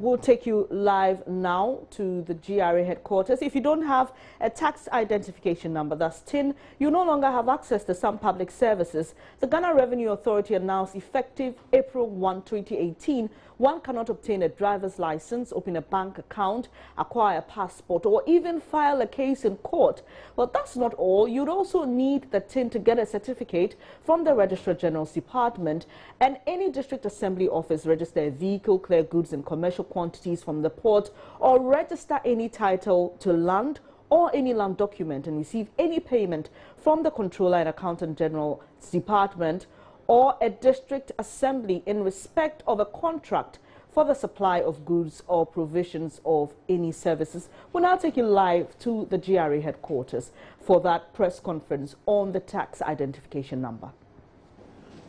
We'll take you live now to the GRA headquarters. If you don't have a tax identification number, that's TIN, you no longer have access to some public services. The Ghana Revenue Authority announced effective April 1, 2018, one cannot obtain a driver's license, open a bank account, acquire a passport, or even file a case in court. Well, that's not all. You'd also need the TIN to get a certificate from the Registrar General's Department, and any district assembly office register a vehicle, clear goods and commercial quantities from the port, or register any title to land or any land document and receive any payment from the Controller and Accountant General's Department or a district assembly in respect of a contract for the supply of goods or provisions of any services. We'll now take you live to the GRA headquarters for that press conference on the tax identification number.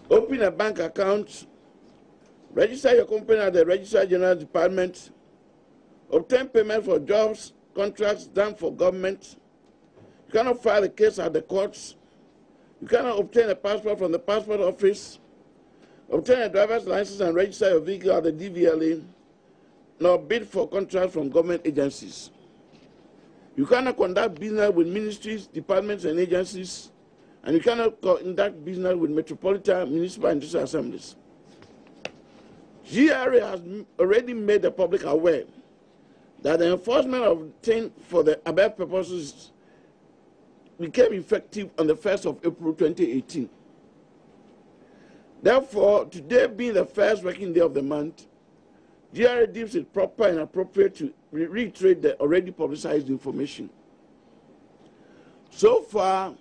Open a bank account, register your company at the Registrar General Department, obtain payment for jobs, contracts done for government. You cannot file a case at the courts. You cannot obtain a passport from the passport office, obtain a driver's license and register your vehicle at the DVLA, nor bid for contracts from government agencies. You cannot conduct business with ministries, departments, and agencies, and you cannot conduct business with metropolitan, municipal, and district assemblies. GRA has already made the public aware that the enforcement of TIN for the above purposes became effective on the 1st of April 2018. Therefore, today being the first working day of the month, GRA deems it proper and appropriate to reiterate the already publicized information. So far,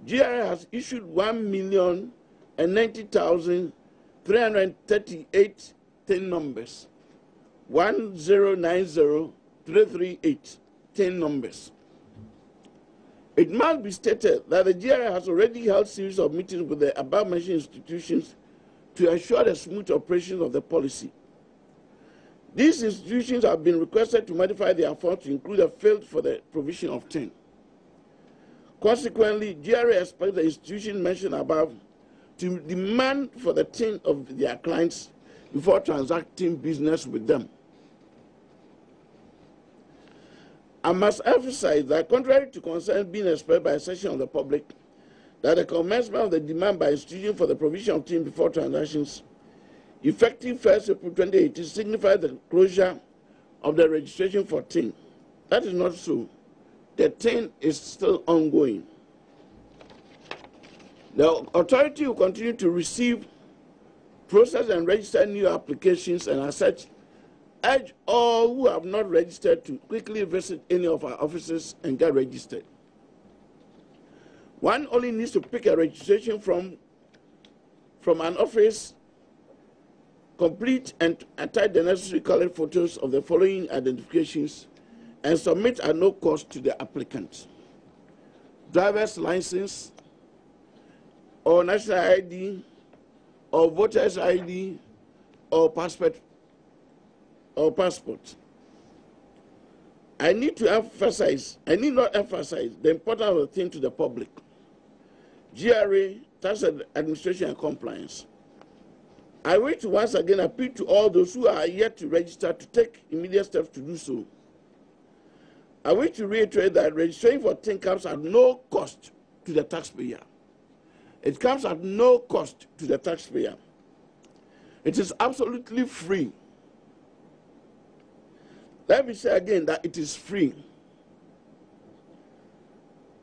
GRA has issued 1,090,338 TIN numbers, 1090338 TIN numbers. It must be stated that the GRA has already held a series of meetings with the above-mentioned institutions to ensure the smooth operation of the policy. These institutions have been requested to modify their form to include a field for the provision of TIN. Consequently, GRA expects the institutions mentioned above to demand for the TIN of their clients before transacting business with them. I must emphasize that contrary to concerns being expressed by a section of the public, that the commencement of the demand by institution for the provision of TIN before transactions, effective 1st April 2018, signifies the closure of the registration for TIN. That is not so. The TIN is still ongoing. The authority will continue to receive, process, and register new applications, and as such, urge all who have not registered to quickly visit any of our offices and get registered. One only needs to pick a registration from an office, complete and attach the necessary colored photos of the following identifications, and submit at no cost to the applicant: driver's license, or national ID, or voter's ID, or passport. I need not emphasize the importance of the thing to the public. GRA, Tax Administration and Compliance. I wish to once again appeal to all those who are yet to register to take immediate steps to do so. I wish to reiterate that registering for TIN comes at no cost to the taxpayer. It comes at no cost to the taxpayer. It is absolutely free. Let me say again that it is free.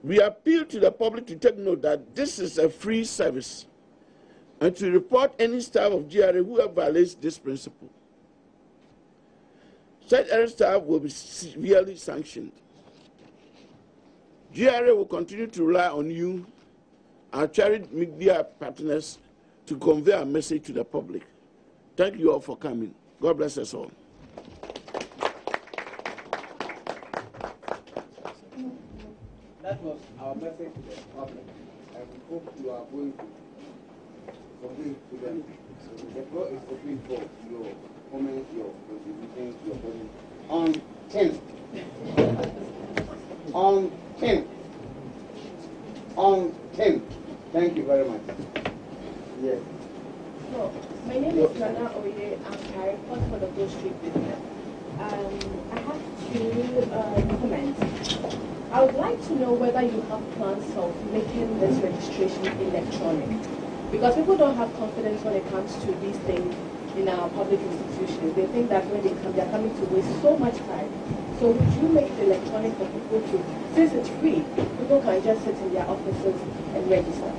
We appeal to the public to take note that this is a free service and to report any staff of GRA who violates this principle. Such errant staff will be severely sanctioned. GRA will continue to rely on you, our cherished media partners, to convey our message to the public. Thank you all for coming. God bless us all. That was our message to the public, and we hope you are going to convey to them. The floor is open for your comments, your contributions, your questions on TIN. On TIN. On TIN. Thank you very much. Yes. So, my name is Nana Oye. I report for the Blue Street Business. I have two comments. I would like to know whether you have plans of making this registration electronic. Because people don't have confidence when it comes to these things in our public institutions. They think that when they come, they're coming to waste so much time. So would you make it electronic for people to, since it's free, people can just sit in their offices and register?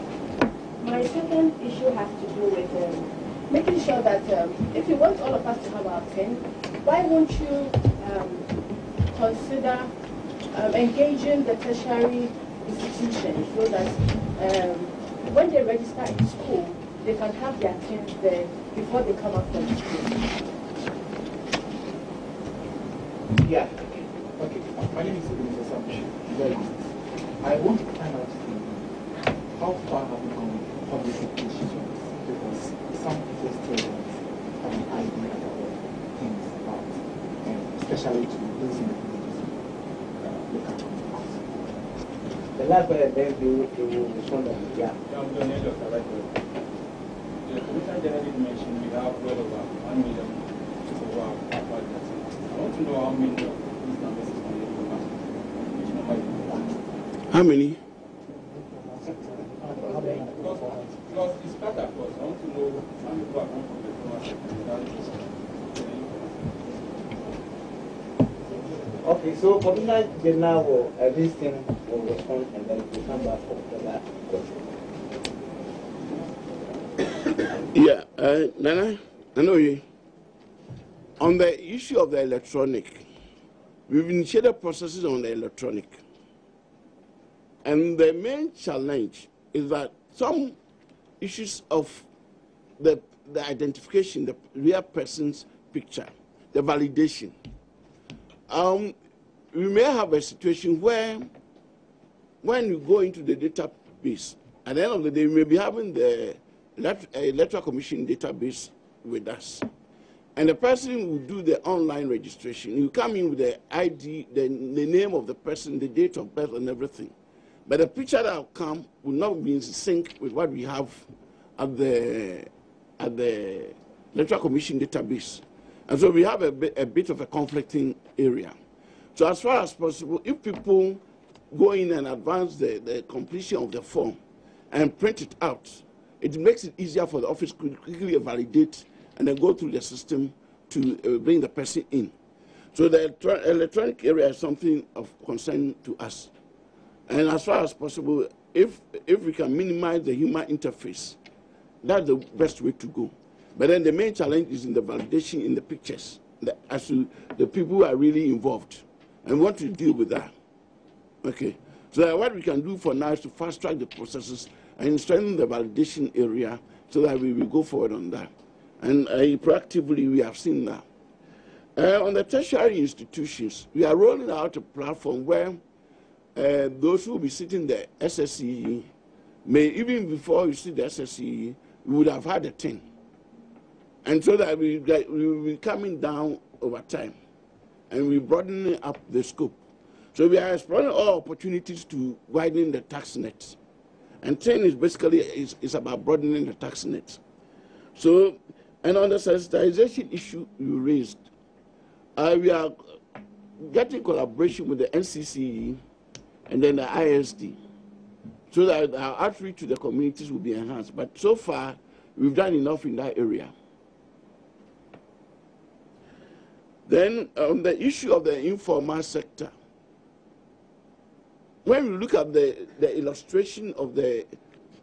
My second issue has to do with making sure that if you want all of us to have our PIN, why won't you consider engaging the tertiary institutions so that when they register in school, they can have their PINs there before they come up from school? Yeah. Okay. My name is Mr. Samshi. I want to find out how far have we gone with public education? Because some people still don't have an idea about things about, especially to those in the villages, local communities. The last one, then they will respond on it. Yeah. The Commissioner General did mention we have well over 1 million over our partners. I want to know how many of these numbers is on the program. Which number is it? How many? Because it's part of us. I want to know how many people are coming from the program. Okay, so Commissioner General will, this thing will respond and then we'll come back for further questions. Yeah, Nana, I know you. On the issue of the electronic, we've initiated processes on the electronic. And the main challenge is that some issues of the identification, the real person's picture, the validation. We may have a situation where when you go into the database, at the end of the day, we may be having the Electoral Commission database with us. And the person will do the online registration. You come in with the ID, the name of the person, the date of birth and everything. But the picture that will come will not be in sync with what we have at the Electoral Commission database. And so we have a bit of a conflicting area. So as far as possible, if people go in and advance the completion of the form and print it out, it makes it easier for the office to quickly validate and then go through the system to bring the person in. So the electronic area is something of concern to us. And as far as possible, if we can minimize the human interface, that's the best way to go. But then the main challenge is in the validation in the pictures, as to the people who are really involved, and want to deal with that. Okay. So what we can do for now is to fast track the processes and strengthen the validation area so that we will go forward on that. And proactively, we have seen that. On the tertiary institutions, we are rolling out a platform where those who will be sitting the SSCE may, even before you see the SSCE, we would have had a 10. And so that we will be coming down over time, and we're broadening up the scope. So we are exploring all opportunities to widen the tax net. And 10 is basically is about broadening the tax net. So, and on the sensitization issue you raised, we are getting collaboration with the NCCE and then the ISD, so that our outreach to the communities will be enhanced. But so far, we've done enough in that area. Then on the issue of the informal sector, when we look at the illustration of the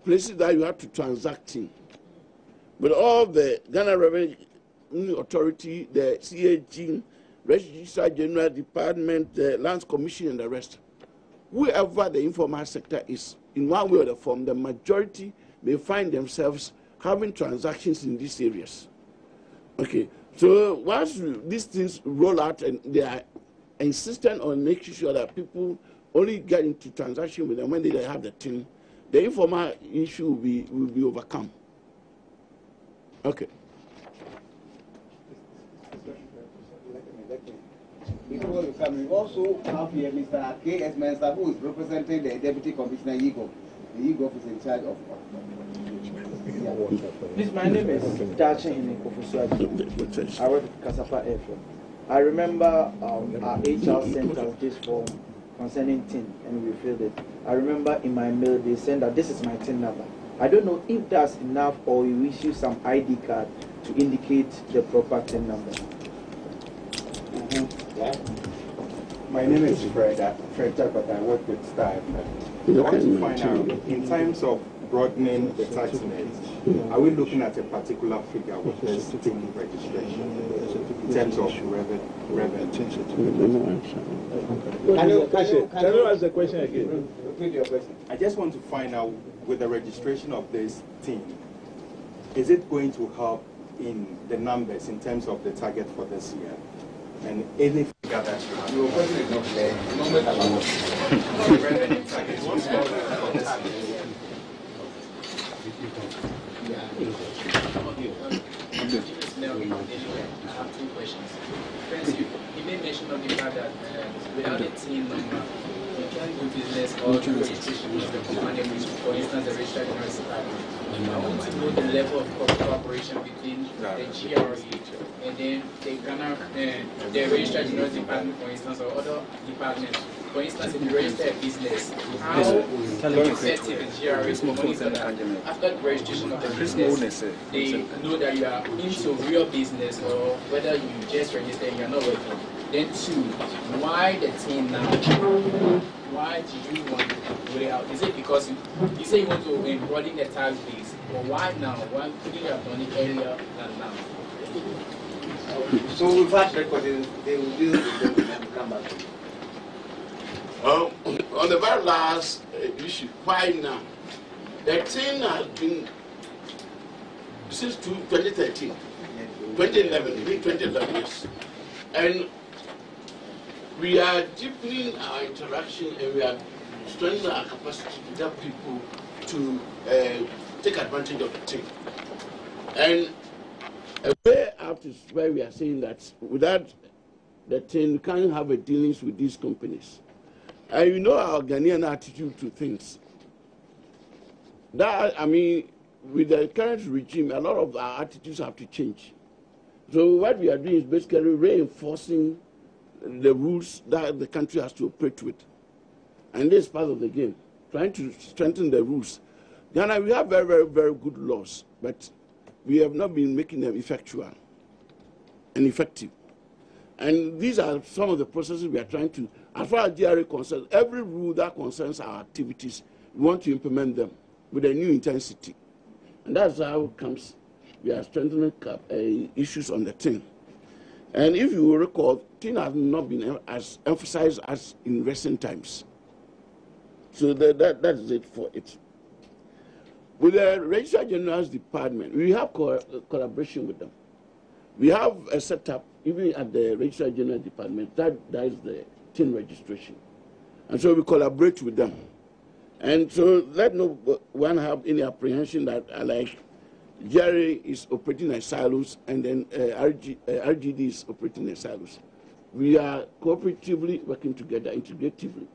places that you have to transact in, with all the Ghana Revenue Authority, the CAG, Registrar General Department, the Lands Commission, and the rest, whoever the informal sector is, in one way or the form, the majority may find themselves having transactions in these areas. Okay, so once these things roll out and they are insistent on making sure that people only get into transaction with them when they have the tin, the informal issue will be overcome. Okay. Before you come, we also have here Mr. K.S. Mensah, who is representing the Deputy Commissioner Yigov. The Yigov is in charge of Please, my name is Dachin Kofusuaji. I work at Kasapa FM. I remember our HR sent us this form concerning TIN, and we filled it. I remember in my mail they sent that this is my TIN number. I don't know if that's enough or you issue some ID card to indicate the proper TIN number. My name is Fred Chapat. I work with Star FM. I want to find out, in terms of broadening the tax net, are we looking at a particular figure with this TIN registration in terms of revenue? Can you ask the question again? Repeat your question. I just want to find out, with the registration of this TIN, is it going to help in the numbers in terms of the target for this year? And any figure that you have. Your question is not clear. The numbers are what? Revenue targets. What's called I have two questions. First, you made mention of the fact that without a TIN number, you can't do business or do registration of the company, which, for instance, the registered general department. I want to know the level of cooperation between the GRE and then the Ghana, the registered general department, for instance, or other departments. For instance, if you register a business, how effective the GRE is monitoring that after the registration of the business, they know that you are into real business or whether you just register and you are not working. Then two, why the TIN now? Why do you want to put it out? Is it because you say you want to broaden the tax base? Or why now? Why couldn't you have done it earlier than now? So we've had recording, they will deal with them and come back. On the very last issue, why now? The TIN has been since 2013, 2011, yes. And we are deepening our interaction and we are strengthening our capacity to help people to take advantage of the TIN. And a way out is where we are saying that without the TIN, we can't have a dealings with these companies. And you know our Ghanaian attitude to things. That, I mean, with the current regime, a lot of our attitudes have to change. So what we are doing is basically reinforcing the rules that the country has to operate with. And this is part of the game, trying to strengthen the rules. Ghana, we have very, very, very good laws, but we have not been making them effectual and effective. And these are some of the processes we are trying to, as far as GRA concerns, every rule that concerns our activities, we want to implement them with a new intensity. And that's how it comes. We are strengthening issues on the TIN. And if you will recall, TIN has not been as emphasized as in recent times. So that is it for it. With the Registrar General's Department, we have collaboration with them. We have a setup, even at the Registrar General Department, that is the TIN registration. And so we collaborate with them. And so let no one have any apprehension that like GRA is operating as silos and then RGD is operating as silos. We are cooperatively working together, integratively.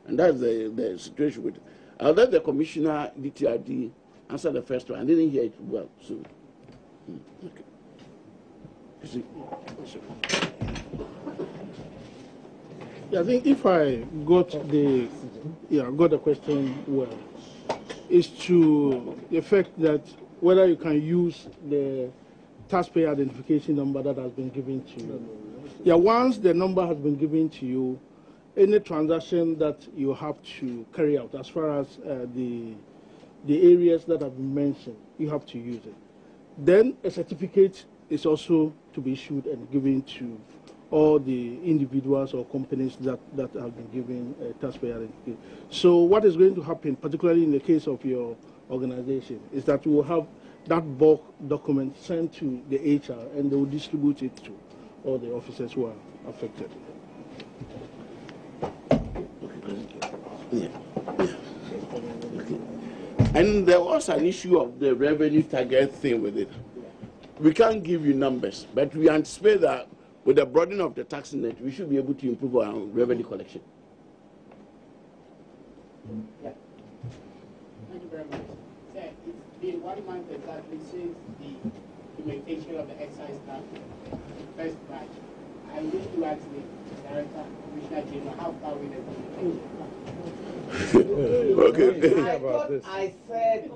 And that's the situation with it. I'll let the Commissioner, DTRD, answer the first one. I didn't hear it well, so. Okay. You see? Yeah, I think if I got the question well, is to the effect that whether you can use the taxpayer identification number that has been given to you. Yeah, once the number has been given to you, any transaction that you have to carry out as far as the areas that have been mentioned, you have to use it. Then a certificate is also to be issued and given to all the individuals or companies that have been given a taxpayer identification. So what is going to happen, particularly in the case of your organization, is that we will have that bulk document sent to the HR and they will distribute it to all the officers who are affected. Yeah. Okay. And there was an issue of the revenue target thing with it. We can't give you numbers, but we anticipate that with the broadening of the tax net, we should be able to improve our revenue collection. Yeah. Thank you very much. the 1 month exactly since the implementation of the excise tax, first batch, I wish to ask the Director, Commissioner General, how far with the implementation? I thought I said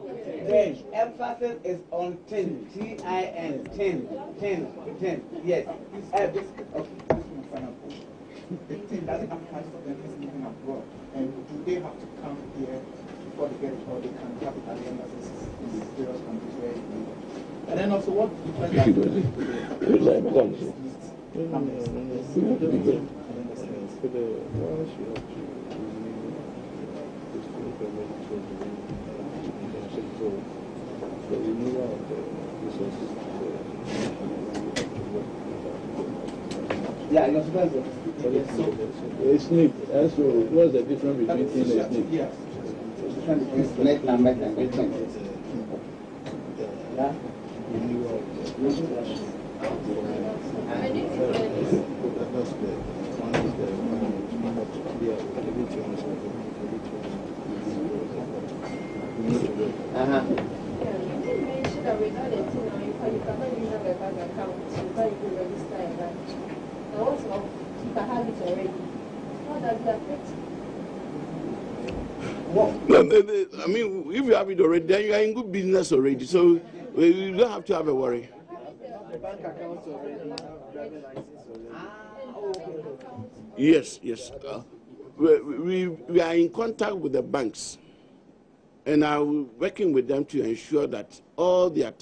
the emphasis is on 10, T-I-N, 10, 10, 10, yes. Okay. The thing that applies to them is living abroad. And do they have to come here before they get it, or they can have it at the embassies in the various countries where they live? And then also, what difference does it make to Yeah, you're supposed to. A snake. So what's the difference between tin and snake? Yes. Snake number and tin. Yeah. You did mention that without a tin, you cannot use a bank account, you can't even register a bank. Now, what's wrong? You can have it already. How does that affect? I mean, if you have it already, then you are in good business already. So you don't have to have a worry. Bank accounts already, driving license already. Yes, yes. We are in contact with the banks, and are working with them to ensure that all their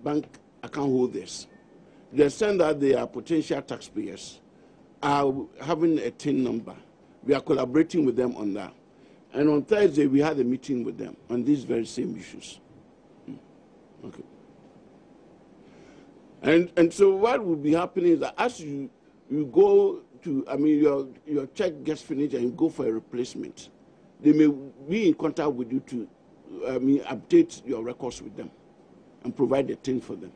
bank account holders, the extent that they are potential taxpayers, are having a TIN number. We are collaborating with them on that. And on Thursday, we had a meeting with them on these very same issues. Okay. And so what will be happening is that as you go to, I mean, your check gets finished and you go for a replacement, they may be in contact with you to, update your records with them and provide a TIN for them.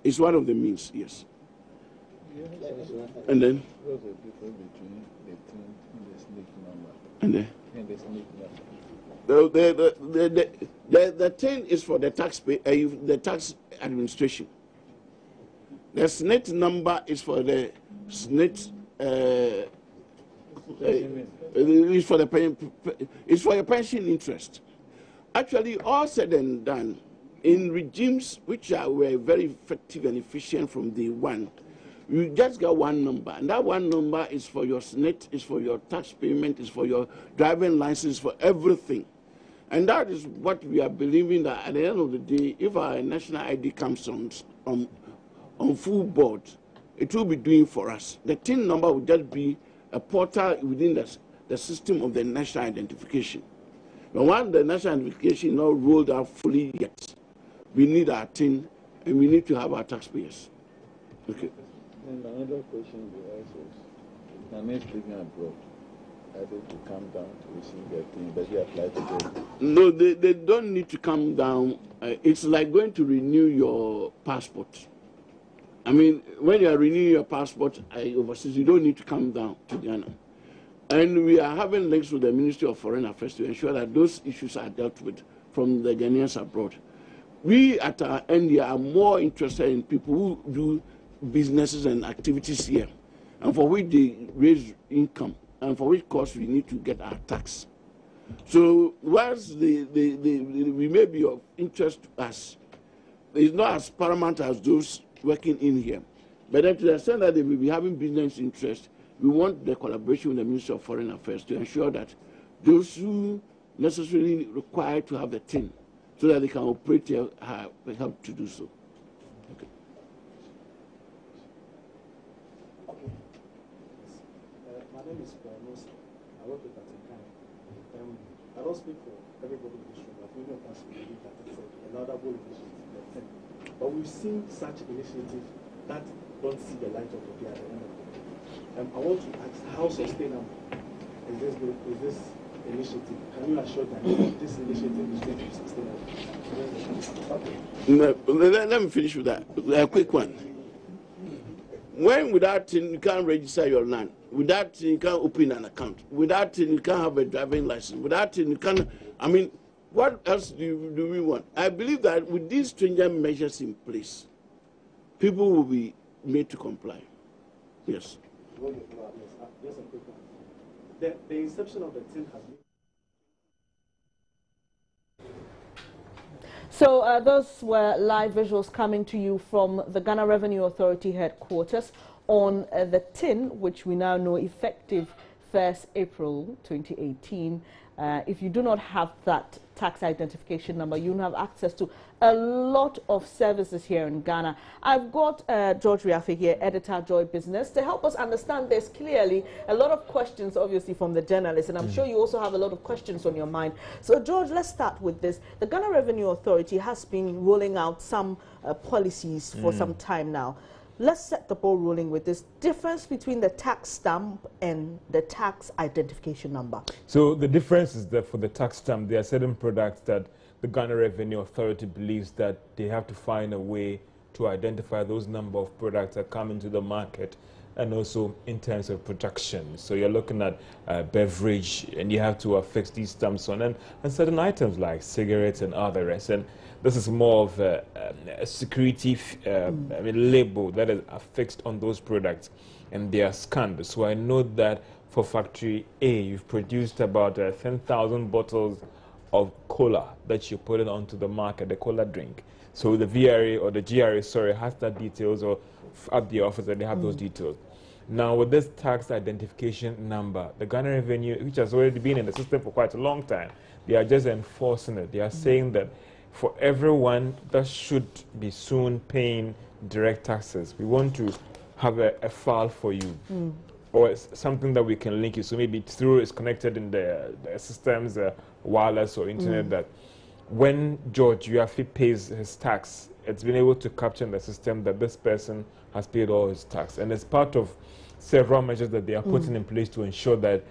It's one of the means, yes. And then? What's the difference between the TIN and the snake number? And then? And the snake number. The TIN is for the the tax administration. The SNIT number is for the SNIT. It's for your pension interest. Actually, all said and done, in regimes which were very effective and efficient from day one, you just got one number, and that one number is for your SNIT, is for your tax payment, is for your driving license, for everything. And that is what we are believing, that at the end of the day, if our national ID comes on full board, it will be doing for us. The TIN number will just be a portal within the system of the national identification. But once the national identification is not rolled out fully yet, we need our TIN and we need to have our taxpayers. Okay. And another question you asked was, Ghanaians living abroad, are they to come down to receive their TIN? Does it apply to them? No, they don't need to come down. It's like going to renew your passport. I mean, when you are renewing your passport overseas, you don't need to come down to Ghana. And we are having links with the Ministry of Foreign Affairs to ensure that those issues are dealt with from the Ghanaians abroad. We at our end are more interested in people who do businesses and activities here, and for which they raise income, and for which course we need to get our tax. So whilst we may be of interest to us, it's not as paramount as those working in here. But then to the extent that they will be having business interest, we want the collaboration with the Ministry of Foreign Affairs to ensure that those who necessarily require to have the TIN, so that they can operate here, help to do so. Okay. My name is Panos. I work with Atinkai. I don't speak for everybody in this room. I've many of us believe that it's a laudable initiative. But we've seen such initiatives that don't see the light of the day at the end of the day. I want to ask, how sustainable is this initiative? Can you assure that this initiative is going to be sustainable? Let me finish with that. A quick one. When without TIN, you can't register your land. Without TIN, you can't open an account. Without TIN, you can't have a driving license. Without TIN, you can't. I mean, What else do we want? I believe that with these stringent measures in place, people will be made to comply. Yes. Just a quick one. The inception of the tin has been. So those were live visuals coming to you from the Ghana Revenue Authority headquarters on the tin, which we now know effective 1st April 2018. If you do not have that tax identification number, you don't have access to a lot of services here in Ghana. I've got George Riafe here, editor, Joy Business, to help us understand this clearly. A lot of questions, obviously, from the journalists, and I'm sure you also have a lot of questions on your mind. So, George, let's start with this. The Ghana Revenue Authority has been rolling out some policies for some time now. Let's set the ball rolling with this difference between the tax stamp and the tax identification number. So the difference is that for the tax stamp, there are certain products that the Ghana Revenue Authority believes that they have to find a way to identify those number of products that come into the market, and also in terms of production. So you're looking at beverage, and you have to affix these stamps on, and certain items like cigarettes and others. And this is more of a security label that is affixed on those products, and they are scanned. So I know that for Factory A, you've produced about 10,000 bottles of cola that you put it onto the market, the cola drink. So the VRA or the GRA, sorry, has that details, or at the office that they have those details. Now, with this tax identification number, the Ghana Revenue, which has already been in the system for quite a long time, they are just enforcing it. They are saying that for everyone that should be soon paying direct taxes, we want to have a file for you, or something that we can link you. So maybe through it's connected in the systems, wireless or internet, that when George Riafe pays his tax, it's been able to capture in the system that this person has paid all his tax. And it's part of several measures that they are putting in place to ensure that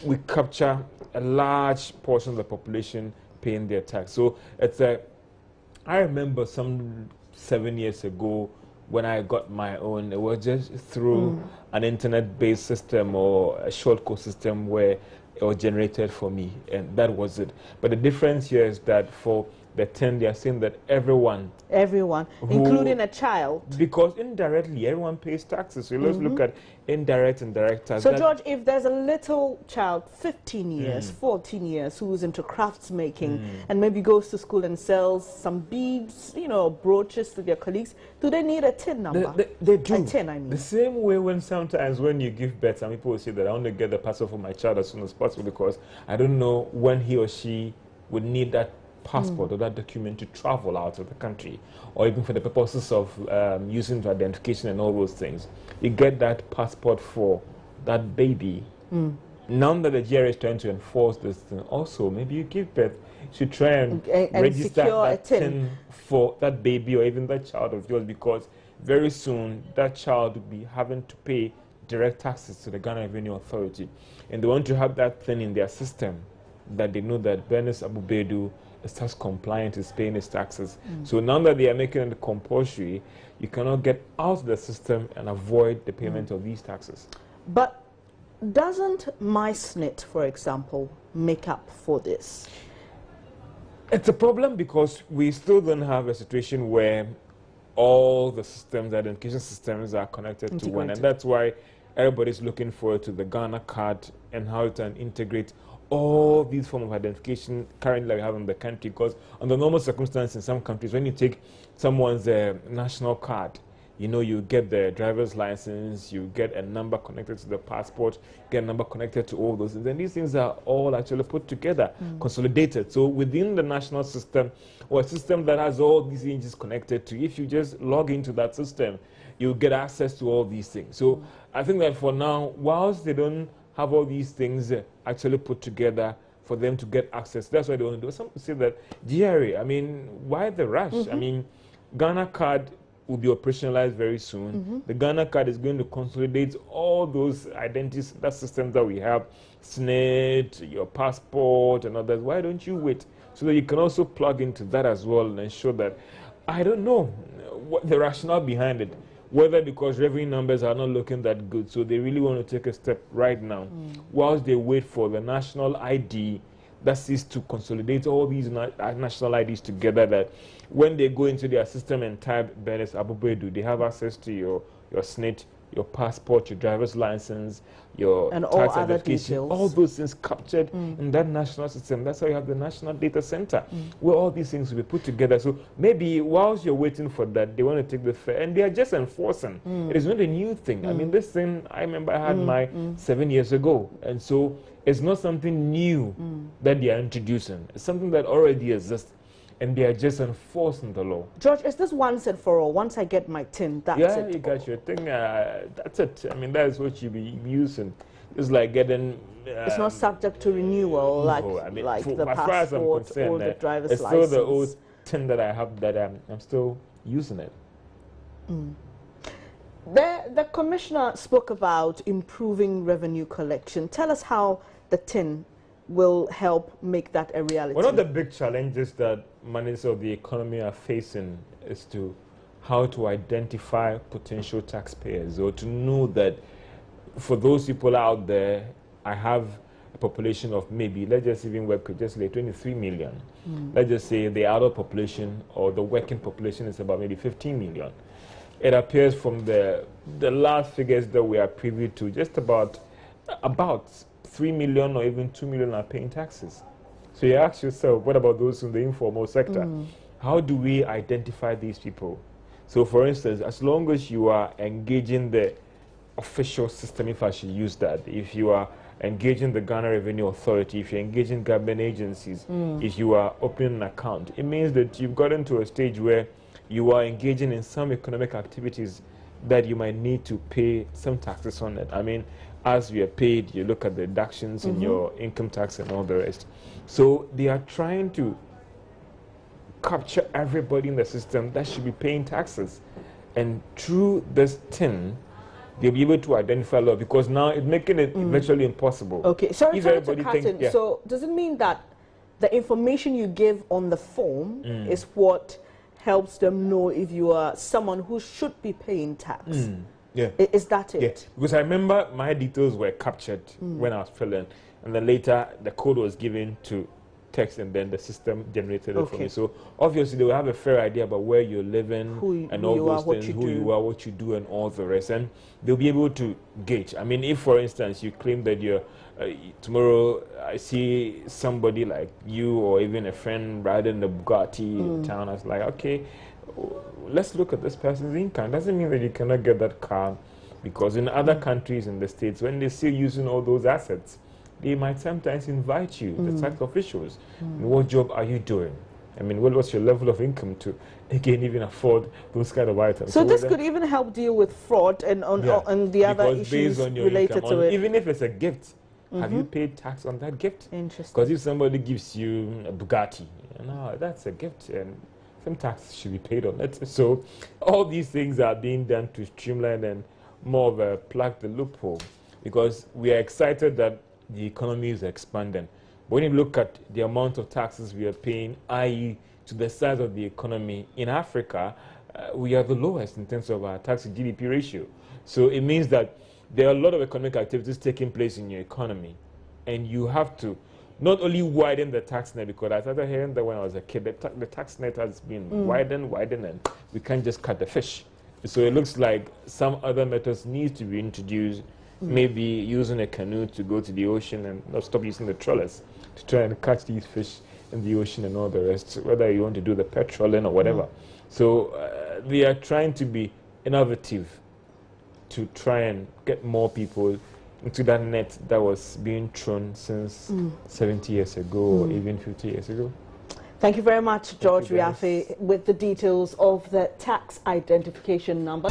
we capture a large portion of the population paying their tax. So it's I remember some 7 years ago when I got my own, it was just through an internet-based system or a shortcode system where it was generated for me, and that was it. But the difference here is that for the 10, they are saying that everyone, including a child, because indirectly everyone pays taxes. So let's look at indirect and direct tax. So George, if there's a little child, 15 years, 14 years, who's into crafts making and maybe goes to school and sells some beads, you know, brooches to their colleagues, do they need a TIN number? They do. A TIN, I mean. The same way when sometimes when you give birth, some people will say that I want to get the passport for my child as soon as possible because I don't know when he or she would need that passport or that document to travel out of the country, or even for the purposes of using for identification and all those things. You get that passport for that baby. Now that the GRA is trying to enforce this thing, also maybe you give birth, you should try and register that TIN for that baby or even that child of yours, because very soon that child will be having to pay direct taxes to the Ghana Revenue Authority, and they want to have that thing in their system that they know that Bernice Abubedu is tax compliant, is paying his taxes. So now that they are making it compulsory, you cannot get out of the system and avoid the payment of these taxes. But doesn't MySNIT, for example, make up for this? It's a problem because we still don't have a situation where all the systems, the identification systems, are connected to one, and that's why everybody's looking forward to the Ghana card and how it can integrate all these forms of identification currently we have in the country. Because under normal circumstances in some countries, when you take someone's national card, you know, you get the driver's license, you get a number connected to the passport, get a number connected to all those things. And these things are all actually put together, consolidated. So within the national system, or a system that has all these things connected to, if you just log into that system, you get access to all these things. So I think that for now, whilst they don't have all these things actually put together for them to get access, that's why they want to do. Some say that GRA, I mean, why the rush? I mean, Ghana card will be operationalized very soon. The Ghana card is going to consolidate all those identities, that systems that we have, SNIT, your passport and others. Why don't you wait so that you can also plug into that as well and ensure that, I don't know what the rationale behind it, whether because revenue numbers are not looking that good, so they really want to take a step right now, whilst they wait for the national ID that seeks to consolidate all these national IDs together, that when they go into their system and type Bernice Abubedu, they have access to your SNIT, your passport, your driver's license, your and tax all other identification, details. all those things captured in that national system. That's how you have the National Data Center, where all these things will be put together. So maybe whilst you're waiting for that, they want to take the fair, and they are just enforcing. It is not a new thing. I mean, this thing, I remember I had mine 7 years ago, and so it's not something new that they are introducing. It's something that already exists, and they are just enforcing the law. George, is this once and for all? Once I get my tin, that's it? Yeah, you got your thing, that's it. I mean, that's what you be using. It's like getting... it's not subject to renewal, like, no, I mean, like for, the as far as I'm passport concerned, or the driver's it's license. still the old tin that I have that I'm still using it. The commissioner spoke about improving revenue collection. Tell us how the tin will help make that a reality. One of the big challenges that managers of the economy are facing is to how to identify potential taxpayers, or to know that for those people out there, I have a population of maybe, let's just even work with just like 23 million. Let's just say the adult population or the working population is about maybe 15 million. It appears from the last figures that we are privy to, just about 3 million or even 2 million are paying taxes. So you ask yourself, what about those in the informal sector? How do we identify these people? So for instance, as long as you are engaging the official system, if I should use that, if you are engaging the Ghana Revenue Authority, if you're engaging government agencies, if you are opening an account, it means that you've gotten to a stage where you are engaging in some economic activities that you might need to pay some taxes on it. I mean, as you are paid, you look at the deductions in your income tax and all the rest. So they are trying to capture everybody in the system that should be paying taxes. And through this tin, they'll be able to identify a lot, because now it's making it virtually impossible. Okay, sorry if to everybody cut in. thinks, So does it mean that the information you give on the form is what helps them know if you are someone who should be paying tax? Yeah. Is that it? Yeah, because I remember my details were captured when I was filling, and then later the code was given to text, and then the system generated it for me. So obviously they will have a fair idea about where you're living and all those things, who you are, what you do, and all the rest, and they'll be able to gauge. I mean, if for instance you claim that you're tomorrow I see somebody like you or even a friend riding the Bugatti in town, I was like, okay, let's look at this person's income. Doesn't mean that you cannot get that car, because in other countries in the States, when they see you using all those assets, they might sometimes invite you, the tax officials. What job are you doing? I mean, what's your level of income to, again, even afford those kind of items? So this could even help deal with fraud and on the other issues related to it. Even if it's a gift, have you paid tax on that gift? Interesting. Because if somebody gives you a Bugatti, that's a gift, and some tax should be paid on it. So all these things are being done to streamline and more of a plug the loophole, because we are excited that the economy is expanding. But when you look at the amount of taxes we are paying, i.e. to the size of the economy in Africa, we are the lowest in terms of our tax to GDP ratio. So it means that there are a lot of economic activities taking place in your economy, and you have to not only widen the tax net, because I started hearing that when I was a kid, the tax net has been widened, and we can't just cut the fish. So it looks like some other methods need to be introduced, maybe using a canoe to go to the ocean and not stop using the trawlers to try and catch these fish in the ocean and all the rest, whether you want to do the petroling or whatever. So they are trying to be innovative to try and get more people into that net that was being thrown since 70 years ago or even 50 years ago. Thank you very much, George Riafe, with the details of the tax identification number.